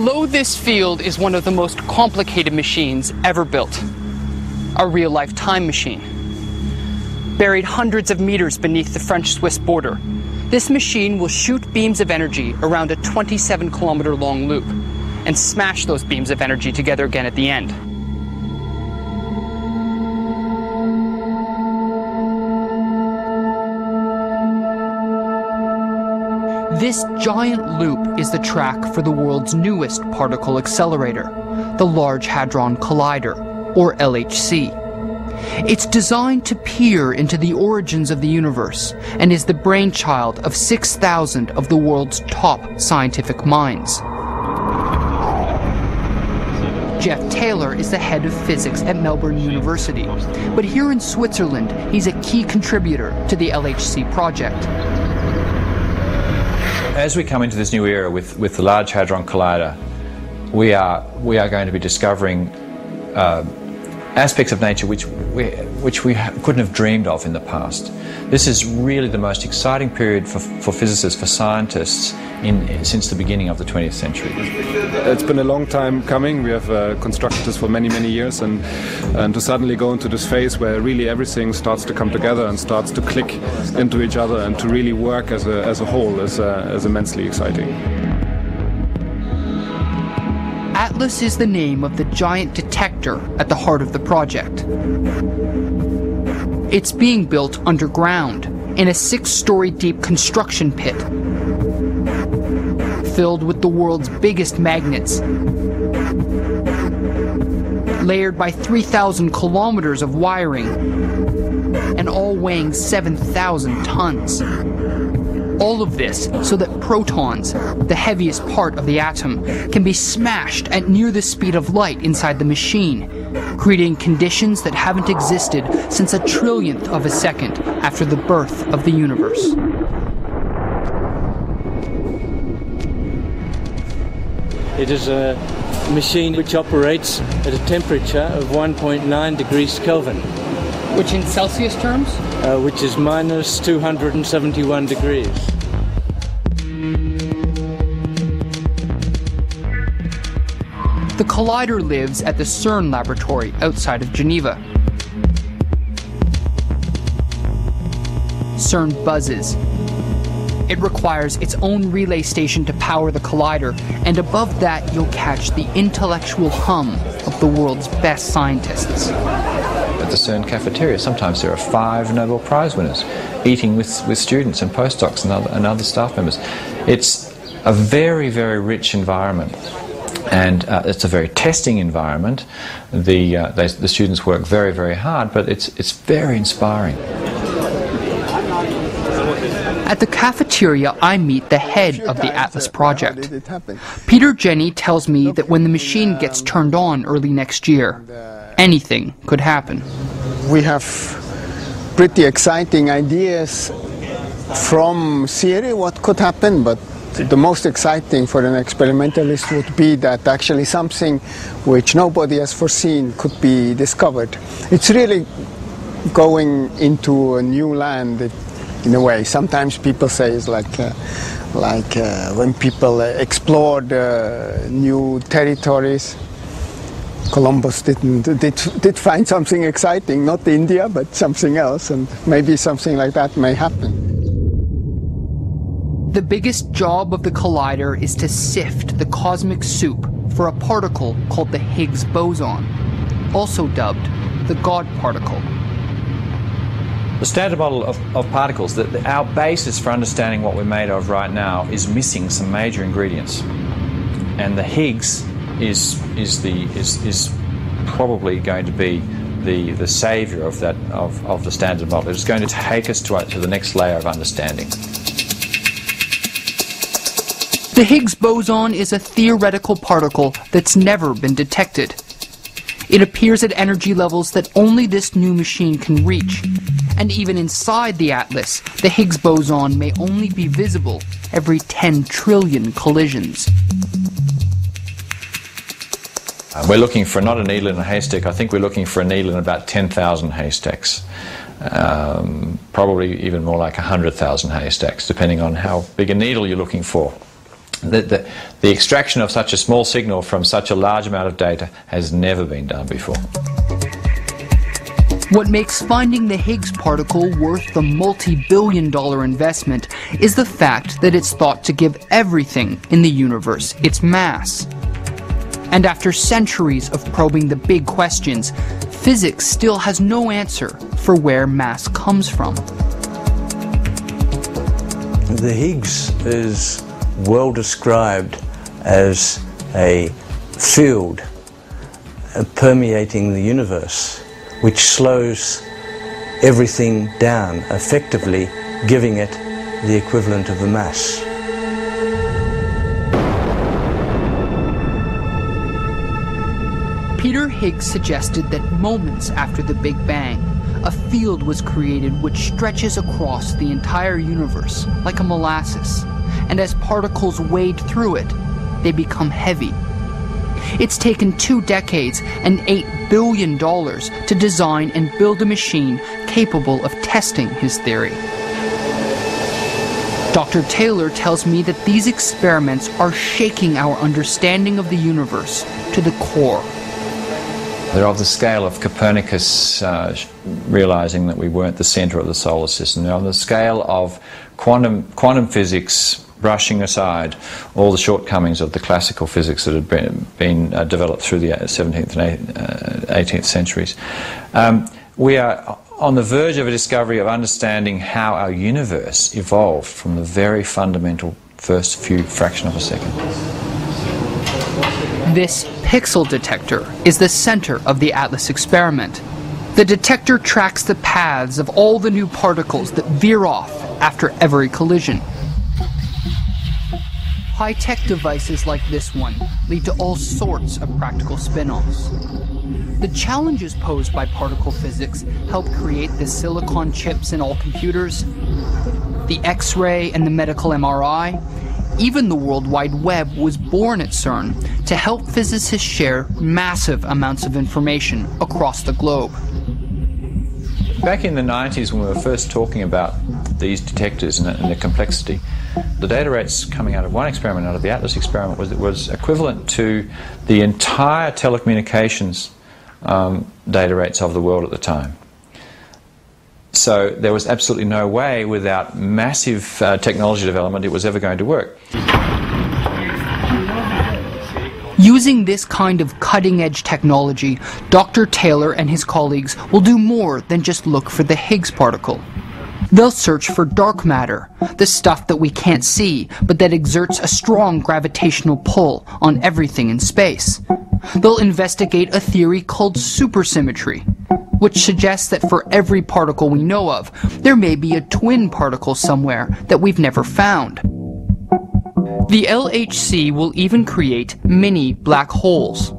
Below this field is one of the most complicated machines ever built, a real-life time machine. Buried hundreds of meters beneath the French-Swiss border, this machine will shoot beams of energy around a 27-kilometer-long loop and smash those beams of energy together again at the end. This giant loop is the track for the world's newest particle accelerator, the Large Hadron Collider, or LHC. It's designed to peer into the origins of the universe and is the brainchild of 6,000 of the world's top scientific minds. Jeff Taylor is the head of physics at Melbourne University, but here in Switzerland, he's a key contributor to the LHC project. As we come into this new era with the Large Hadron Collider, we are going to be discovering aspects of nature which we couldn't have dreamed of in the past. This is really the most exciting period for physicists, for scientists, since the beginning of the 20th century. It's been a long time coming. We have constructed this for many, many years, and to suddenly go into this phase where really everything starts to come together and starts to click into each other and to really work as a whole is immensely exciting. Atlas is the name of the giant detector at the heart of the project. It's being built underground in a 6-story deep construction pit filled with the world's biggest magnets, layered by 3,000 kilometers of wiring, and all weighing 7,000 tons. All of this so that protons, the heaviest part of the atom, can be smashed at near the speed of light inside the machine, creating conditions that haven't existed since a trillionth of a second after the birth of the universe. It is a machine which operates at a temperature of 1.9 degrees Kelvin. Which in Celsius terms? Which is minus 271 degrees. The collider lives at the CERN laboratory outside of Geneva. CERN buzzes. It requires its own relay station to power the collider, and above that you'll catch the intellectual hum of the world's best scientists. At the CERN cafeteria, sometimes there are 5 Nobel Prize winners eating with students and postdocs and other staff members. It's a very, very rich environment, and it's a very testing environment. The students work very, very hard, but it's very inspiring. At the cafeteria, I meet the head of the Atlas project. Peter Jenny tells me that when the machine gets turned on early next year, anything could happen. We have pretty exciting ideas from theory what could happen, but the most exciting for an experimentalist would be that actually something which nobody has foreseen could be discovered. It's really going into a new land in a way. Sometimes people say it's like when people explored new territories. Columbus did find something exciting, not India, but something else, and maybe something like that may happen. The biggest job of the collider is to sift the cosmic soup for a particle called the Higgs boson, also dubbed the God particle. The standard model of particles, our basis for understanding what we're made of right now, is missing some major ingredients, and the Higgs is probably going to be the savior of the standard model. It's going to take us to the next layer of understanding. The Higgs boson is a theoretical particle that's never been detected. It appears at energy levels that only this new machine can reach. And even inside the Atlas, the Higgs boson may only be visible every 10 trillion collisions. We're looking for not a needle in a haystack. I think we're looking for a needle in about 10,000 haystacks. Probably even more like 100,000 haystacks, depending on how big a needle you're looking for. The extraction of such a small signal from such a large amount of data has never been done before. What makes finding the Higgs particle worth the multi-billion-dollar investment is the fact that it's thought to give everything in the universe its mass. And after centuries of probing the big questions, physics still has no answer for where mass comes from. The Higgs is well described as a field permeating the universe, which slows everything down, effectively giving it the equivalent of a mass. Peter Higgs suggested that moments after the Big Bang, a field was created which stretches across the entire universe like a molasses, and as particles wade through it, they become heavy. It's taken 2 decades and $8 billion to design and build a machine capable of testing his theory. Dr. Taylor tells me that these experiments are shaking our understanding of the universe to the core. They're of the scale of Copernicus realizing that we weren't the center of the solar system. They're on the scale of quantum physics brushing aside all the shortcomings of the classical physics that had been developed through the 17th and 18th centuries. We are on the verge of a discovery of understanding how our universe evolved from the very fundamental first few fraction of a second. This pixel detector is the center of the ATLAS experiment. The detector tracks the paths of all the new particles that veer off after every collision. High-tech devices like this one lead to all sorts of practical spin-offs. The challenges posed by particle physics help create the silicon chips in all computers, the X-ray and the medical MRI. Even the World Wide Web was born at CERN to help physicists share massive amounts of information across the globe. Back in the 90s, when we were first talking about these detectors and the complexity, the data rates coming out of one experiment, out of the ATLAS experiment, was equivalent to the entire telecommunications data rates of the world at the time. So there was absolutely no way, without massive technology development, it was ever going to work. Using this kind of cutting-edge technology, Dr. Taylor and his colleagues will do more than just look for the Higgs particle. They'll search for dark matter, the stuff that we can't see, but that exerts a strong gravitational pull on everything in space. They'll investigate a theory called supersymmetry, which suggests that for every particle we know of, there may be a twin particle somewhere that we've never found. The LHC will even create mini black holes,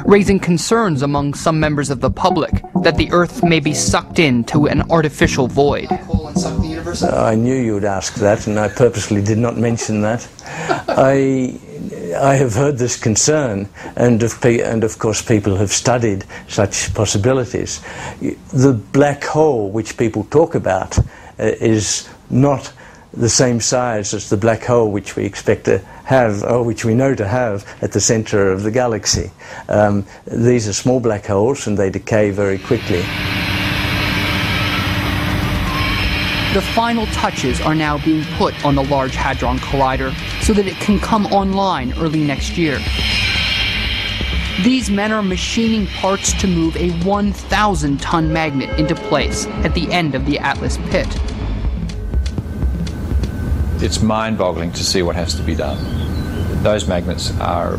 raising concerns among some members of the public that the Earth may be sucked into an artificial void. I knew you would ask that, and I purposely did not mention that. I have heard this concern, and of course people have studied such possibilities. The black hole which people talk about is not the same size as the black hole which we expect to have, or which we know to have, at the center of the galaxy. These are small black holes, and they decay very quickly. The final touches are now being put on the Large Hadron Collider so that it can come online early next year. These men are machining parts to move a 1,000-ton magnet into place at the end of the ATLAS pit. It's mind-boggling to see what has to be done. Those magnets are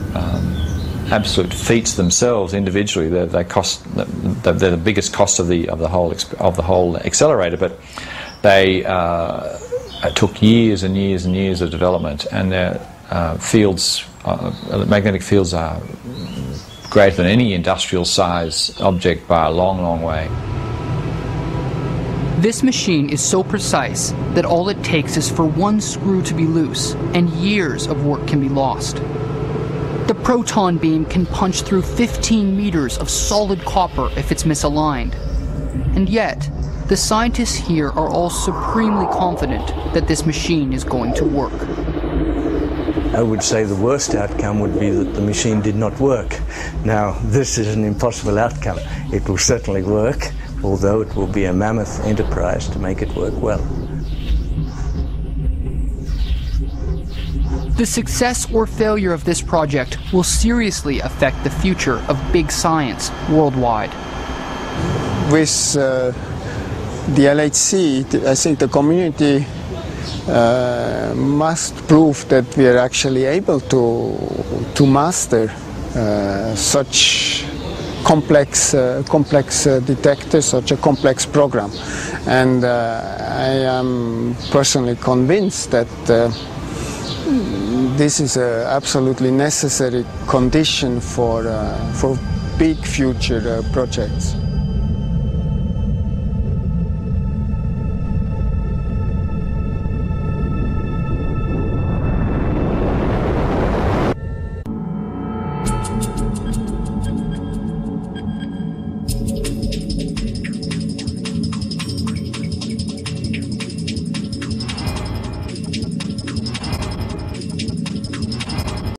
absolute feats themselves individually. They're the biggest cost of the whole accelerator, but they took years and years and years of development, and their magnetic fields are greater than any industrial size object by a long, long way. This machine is so precise that all it takes is for one screw to be loose, and years of work can be lost. The proton beam can punch through 15 meters of solid copper if it's misaligned. And yet, the scientists here are all supremely confident that this machine is going to work. I would say the worst outcome would be that the machine did not work. Now, this is an impossible outcome. It will certainly work, although it will be a mammoth enterprise to make it work well. The success or failure of this project will seriously affect the future of big science worldwide. With the LHC, I think the community must prove that we are actually able to master such complex detectors, such a complex program. And I am personally convinced that this is an absolutely necessary condition for big future projects.